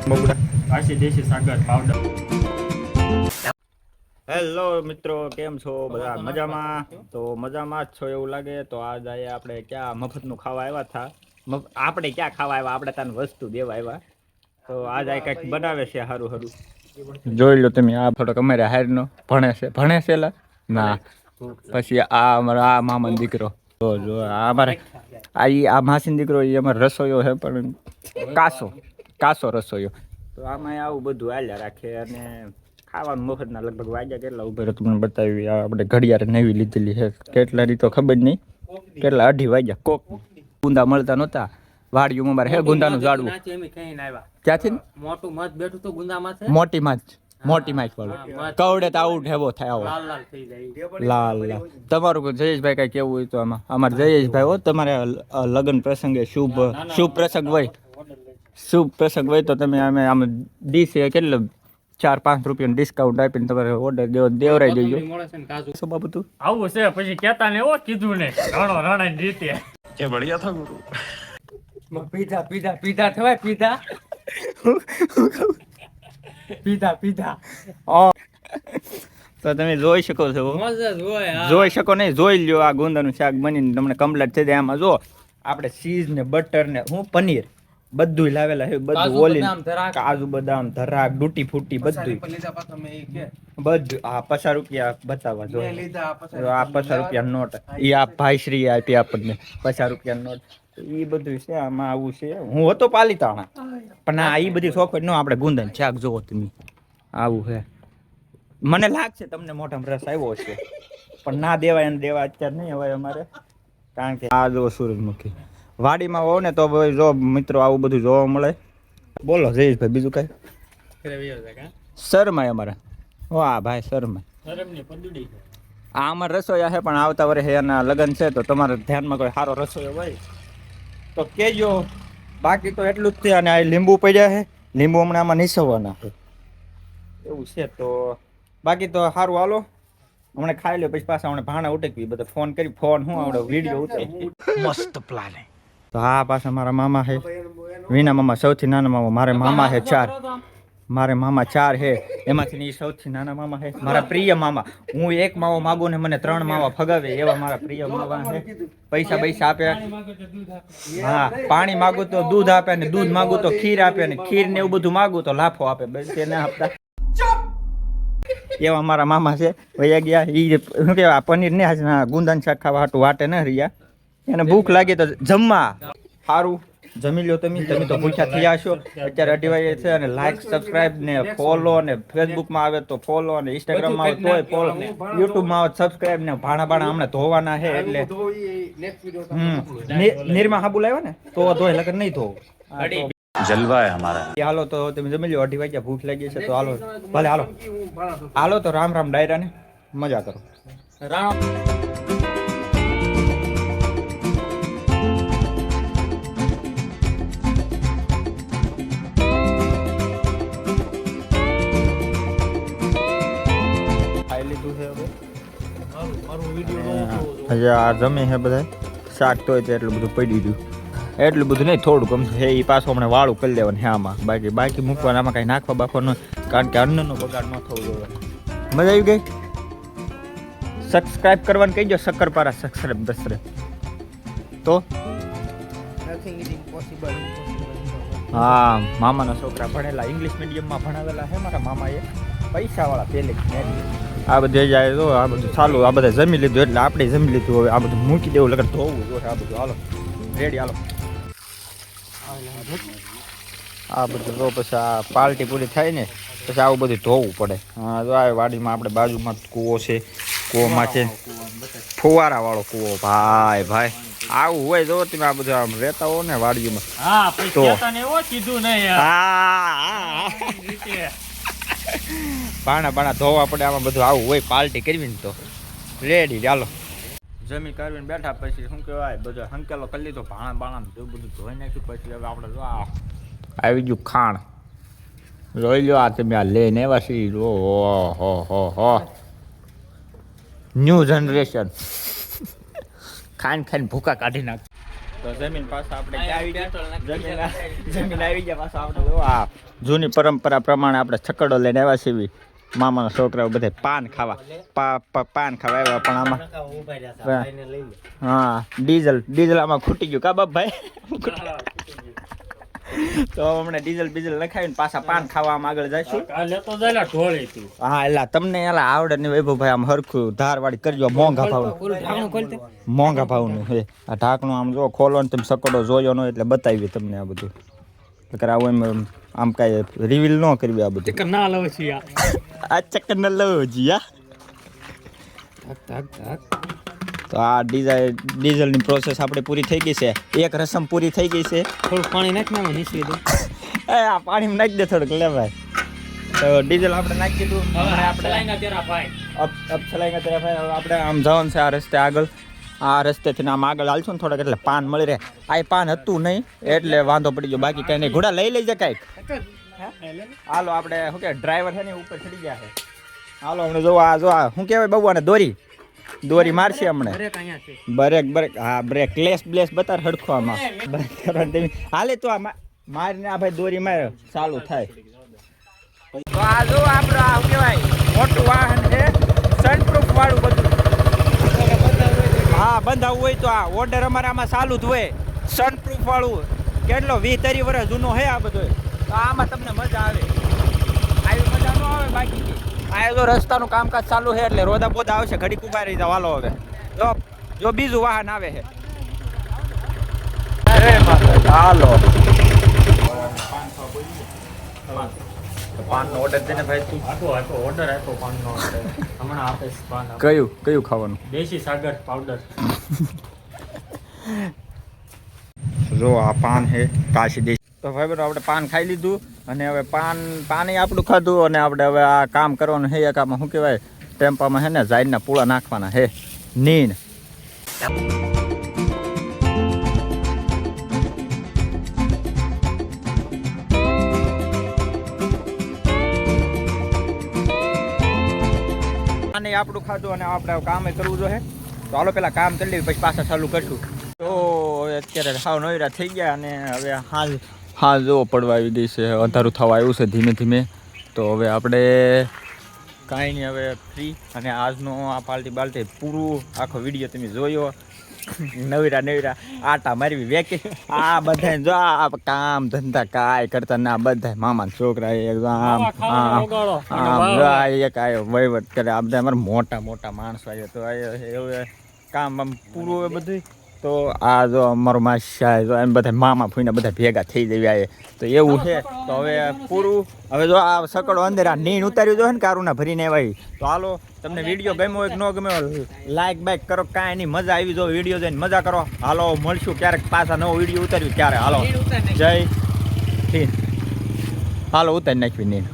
કાશી દેશી સાગર powder. Hello મિત્રો, કેમ છો બધા? મજામાં? તો મજામાં જ છો એવું લાગે. તો આજ આપણે ક્યાં મફતનું ખાવા આવ્યા હતા. આપણે ક્યાં ખાવા આવ્યા, આપણે તને વસ્તુ દેવા આવ્યા. તો આજ આ કંઈક બનાવે છે સારું સારું. જોઈ લો તમે, આ થોડોક અમારે હારનો ભણે છે ના. પછી આ અમારો આ મામાનો દીકરો, જો આ અમારે આ માસીનો દીકરો, એ અમારો રસોઈયો છે, પણ કાસો રસોઈયો. તો આમાં આવું બધું હાલ્યા રાખે. અને ખાવાનું મફતના લગભગ વાગ્યા કેટલા ઉપર તમને બતાવી. આપણે ઘડિયાળ નવી લીધેલી છે, કેટલા ની તો ખબર નહીં, કેટલા 2:30 વાગ્યા. કોક ગુંદા મળતા નહોતા વાડીઓમાં. મારે હે ગુંદાનું ઝાડવું ક્યાંથી મોટું મત બેઠું તો ગુંદામાં મોટી માছ વાળું કવડે તો આવું ઢેબો થાય આવો લાલ. તમારું જયેશભાઈ કઈ કેવું હોય તો આમાં? અમારે જયેશભાઈ હો, તમારે લગ્ન પ્રસંગે શુભ પ્રસંગ હોય તો તમે અમે આમ ડીશ કેટલો 4-5 રૂપિયાનું ડિસ્કાઉન્ટ આપીને તમારે ઓર્ડર દેવરાઈ દેજો. શું બાબુ તું આવું છે પછી કેતા ને કીધું ને રાણા રીતે કે બઢિયા થા ગુરુ. પીધા થવાય પીધા. તો તમે જોઈ શકો છો, જોઈ શકો નહીં, જોઈ લ્યો. આ ગુંદાનું શાક બનીને તમને કમ્પ્લીટ થઈ જાય. આમાં જો આપણે ચીઝ ને બટર ને પનીર બધું લાવેલા છે, બધું ઓલી કાજુ બદામ ધરાક ડૂટી ફૂટી બધું. આ 50 રૂપિયા બતાવવા જો, આ 50 રૂપિયા નોટ, એ આ ભાઈશ્રી આપી આપણને 50 રૂપિયા નોટ. એ બધું છે આમાં. આવું છે. હું હતો પાલીતાણા, પણ આ એ બધી શોખ ન. આપણે ગુંદન શાક જોવો તમે, આવું છે. મને લાગશે તમને મોઢામાં રસ આવ્યો છે, પણ ના દેવાય એને દેવા અત્યારે નહીં હવે અમારે, કારણ કે આ જો સૂરજમુખી વાડીમાં હોવ ને તો જો મિત્રો આવું બધું જોવા મળે. બોલો જયેશભાઈ, બીજું કઈ? શરમાય અમારા વાહ ભાઈ, શરમાય. આ અમારા રસોઈયા છે, પણ આવતા વર્ષે એના લગ્ન છે, તો તમારા ધ્યાનમાં કોઈ સારો રસોઈયો હોય તો કેજો. બાકી તો એટલું જ છે. અને આ લીંબુ પડ્યા છે, લીંબુ હમણાં આમાં નીસવવાના છે એવું છે. તો બાકી તો સારું, હાલો હમણાં ખાઈ લો, પછી પાછા હમણાં ભાણા ઉટકવી બધા ફોન કરી. ફોન હું આવડે વિડીયો ઉતારી મસ્ત પ્લાન. તો હા, પાછા મારા મામા છે, વીના મામા સૌથી નાના મામા. મારે મામા છે 4, મારે મામા 4 છે, એમાંથી સૌથી નાના મામા છે મારા પ્રિય મામા. હું એક માવો માગું ને મને 3 માવા ફગાવે એવા મારા પ્રિય મામા છે. પૈસા આપે, હા. પાણી માગું તો દૂધ આપે, ને દૂધ માગું તો ખીર આપે, ને ખીર ને એવું બધું માગું તો લાફો આપે. બસ એને આપતા એવા મારા મામા છે. વયા ગયા. એ શું કહેવાય, પનીર ને ગુંદાન શાક ખાવા હાટું વાટે ન રહ્યા. એને ભૂખ લાગી તો જમવા સારું જમી લો. તમે તો ભૂખ્યા થયા છો. અત્યારે 2:30 વાગે છે. અને લાઈક, સબસ્ક્રાઇબ ને ફોલો, ને ફેસબુકમાં આવે તો ફોલો, અને ઇન્સ્ટાગ્રામમાં આવે તોય ફોલો, યુટ્યુબમાં આવે સબસ્ક્રાઇબ, ને ભાણા હમણાં ધોવાના છે. એટલે નિરમા હાબુ લાવ્યા ને તો ધોય, લગન નહીં ધોવું. જલવા હે હમારા. હાલો તો તમે જમી લો. 2:30 વાગ્યા ભૂખ લાગી છે તો હાલો, ભલે હાલો તો રામ ડાયરા ને મજા કરો. રામ. હજી આ જમે છે બધા. શાક તો એટલું બધું પડી ગયું, એટલું બધું નહીં, થોડું ગમશે છે. એ પાછું હમણાં વાળું કરી લેવાનું છે આમાં. બાકી મૂકવાનું આમાં કાંઈ નાખવા બાખવાનું, કારણ કે અન્નનો બગાડ ન થવો જોઈએ. મજા આવી ગઈ? સબસ્ક્રાઇબ કરવાનું કહી દો. શક્કરપારા સબસ્ક્રાઇબ તો હા. મામાના છોકરા ભણેલા, ઇંગ્લિશ મીડિયમમાં ભણાવેલા છે મારા મામાએ, પૈસાવાળા પહેલે. આ બધે જાય તો આ બધું ચાલુ. આ બધા જમી લીધું એટલે આપણે જમી લીધું. હવે આ બધું મૂકી દેવું, લગન ધોવું જોઈએ આ બધું. હાલો રેડી, હાલો. આ બધું તો પછી આ પાર્ટી પૂરી થાય ને પછી આવું બધું ધોવું પડે. હા, જો આ વાડીમાં આપણે બાજુમાં કૂવો છે, કૂવોમાં છે ફુવારા વાળો કૂવો. ભાઈ આવું હોય જો તમે આ બધું આમ રહેતા હો ને વાડીમાં. તો પાણા ધોવા પડે, આમાં બધું આવું હોય. પાર્ટી કરવી ને તો રેડી, ચાલો. જમી કરવીને બેઠા પછી શું કહેવાય, બધો હંકેલો કરી લીધો. ભાણા બધું ધોઈ નાખ્યું. પછી હવે આપણે જો આવી ગયું ખાણ. જોઈ લો આ તમે, આ લઈને એવા સી. હો ન્યૂ જનરેશન ખાઈને ભૂકા કાઢી નાખ. તો તો જમીન પાસે આપણે ક્યાં આવી ગયા? જમીન આવી ગયા પાછા આપણે. જો આ જૂની પરંપરા પ્રમાણે આપણે છકડો લઈને આવ્યા છીએ. મામાના છોકરાઓ બધા પાન ખાવા પાન ખાવા આવ્યા પણ આમાં હા ડીઝલ આમાં ખૂટી ગયું કા બાપભાઈ. તો હમણાં ડીઝલ લખાવીને પાછા પાન ખાવામાં આગળ જઈશું. હા એટલે તમને એલા આવડે ને વૈભવભાઈ આમ હરખું ધારવાળી કરજો. મોંઘા ભાવનું હે આ ઢાંકણું. આમ જો ખોલો ને તમે સકડો જોયો ન એટલે બતાવી તમને આ બધું. આવું એમ આમ કાંઈ રિવીલ ન કરવી આ બધું. આ ચક્કર ન લવ જી. તો આ ડીઝલની પ્રોસેસ આપણે પૂરી થઈ ગઈ છે. એક રસમ પૂરી થઈ ગઈ છે. થોડું પાણી નાખી નીચવી દે. આ પાણી નાખી દે થોડુંક લે ભાઈ. તો ડીઝલ આપણે નાખી દીધું. આપણે આમ જવાનું છે આ રસ્તે આગળ. આ રસ્તેથી આમ આગળ હાલશું ને થોડાક એટલે પાન મળી રહે. આ પાન હતું નહીં એટલે વાંધો પડી ગયો. બાકી કઈ નહીં. ઘોડા લઈ લેજે કાંઈક. હાલો આપણે શું કે ડ્રાઈવર છે ને ઉપર ચડી ગયા છે. હાલો હમણાં જો આ શું કહેવાય બાબુ આને દોરી મારશે હમણાં. બ્રેક હા બ્રેક બ્લેસ બતાર હડખો આમાં હાલે તો આ મારીને આ ભાઈ દોરી મારે ચાલુ થાય. તો આ જો આપણે આ શું કહેવાય મોટું વાહન છે સનપ્રૂફ વાળું બધું. હા બંધાવવું હોય તો આ ઓર્ડર અમારે આમાં ચાલુ જ હોય. સનપ્રૂફ વાળું કેટલો 20-30 વર્ષ જૂનો છે આ બધો. તો આમાં તમને મજા આવે. આવી મજા ન આવે બાકી. આ જો રસ્તાનું કામકાજ ચાલુ છે એટલે રોદા બોદા આવશે. ઘડીક ઉભા રહી જાવ. હાલો હવે જો બીજું વાહન આવે છે. હાલો પાનનો ઓર્ડર દે ને ભાઈ તું. ઓર્ડર આપ્યો પાનનો ઓર્ડર હમણાં આપીશ. પાન કયું ખાવાનું? દેશી સાગર પાવડર. જો આ પાન છે કાશી દેશી. તો ભાઈ બરાબર આપણે પાન ખાઈ લીધું અને હવે પાણી આપણું ખાધું અને આપણે હવે આ કામ કરવાનું છે. એક આમાં શું કહેવાય ટેમ્પામાં છે ને ઝાડના પૂળા નાખવાના છે. નીણ અને આપણું ખાધું અને આપણે કામે કરવું જોઈએ. તો હાલો પેલા કામ કરી લઈએ પછી પાછા ચાલુ કરશું. તો અત્યારે સાવ નવરા થઈ ગયા અને હવે હાલ જોવો પડવા આવી ગઈ છે. અંધારું થવા આવ્યું છે ધીમે ધીમે. તો હવે આપણે કાંઈ નહીં હવે ફ્રી. અને આજનો આ પાલટી પૂરું આખો વિડીયો તમે જોયો. નવરા આટા મારવી વેકે આ બધા જો આ કામ ધંધા કાંઈ કરતા ના બધા મામા છોકરા એક આવ્યો વહીવટ કરે. આ બધા અમારા મોટા માણસો આવ્યા. તો એવું કામ આમ પૂરું હોય બધું. તો આ જો અમારો માસા જો એમ બધા મામા ફૂઈને બધા ભેગા થઈ જવ્યા. તો એવું છે. તો હવે પૂરું. હવે જો આ સકડો અંદર આ નીણ ઉતાર્યું જોઈએ ને કારુના ભરીને ભાઈ. તો હાલો તમને વિડીયો ગમ્યો હોય કે ન ગમ્યો લાઈક બાઈક કરો. કાંઈ નહીં મજા આવી જો વિડીયો જોઈને મજા કરો. હાલો મળશું ક્યારેક પાછા નવો વિડીયો ઉતાર્યું ત્યારે. હાલો જય હિન્દ. હાલો ઉતારી નાખવી નીણ.